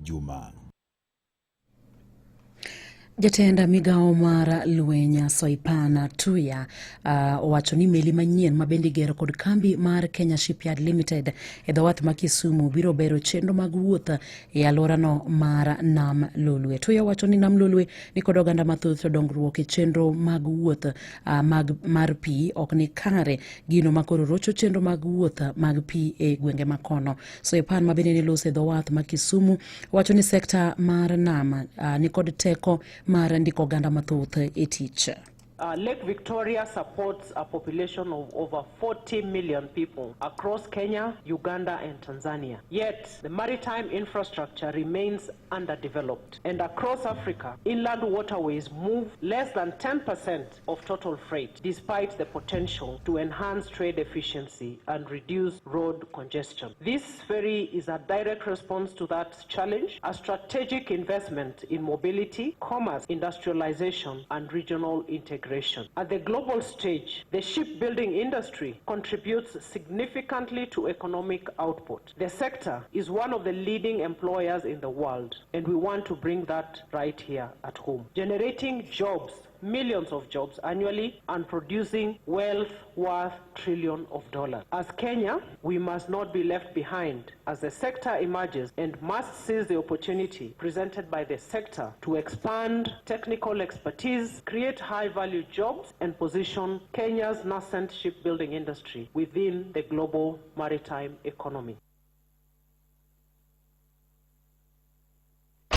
Juma. Jatend migao mar lweny Soipan Tuya wacho ni meli manyien mabendi igero kod kambi mar Kenya Shipyard Limited e dho wath ma Kisumu biro bero chenro mag wuoth e alworano mar Nam Lolwe. Tuya wacho ni Nam Lolwe ni kod oganda mathoth dongruok e chenro mag wuoth mar pi ok ni kare gino makoro rocho chenro mag wuoth mag pi e gwenge makono. Soipan mabende ni lose dho wath ma Kisumu wacho ni sekta mar nam ni kod teko mar ndiko oganda mathoth e tich. Lake Victoria supports a population of over 40 million people across Kenya, Uganda, and Tanzania. Yet, the maritime infrastructure remains underdeveloped. And across Africa, inland waterways move less than 10% of total freight, despite the potential to enhance trade efficiency and reduce road congestion. This ferry is a direct response to that challenge, a strategic investment in mobility, commerce, industrialization, and regional integration. At the global stage, the shipbuilding industry contributes significantly to economic output. The sector is one of the leading employers in the world, and we want to bring that right here at home, generating jobs, millions of jobs annually, and producing wealth worth trillions of dollars. As Kenya, we must not be left behind as the sector emerges and must seize the opportunity presented by the sector to expand technical expertise, create high-value jobs, and position Kenya's nascent shipbuilding industry within the global maritime economy.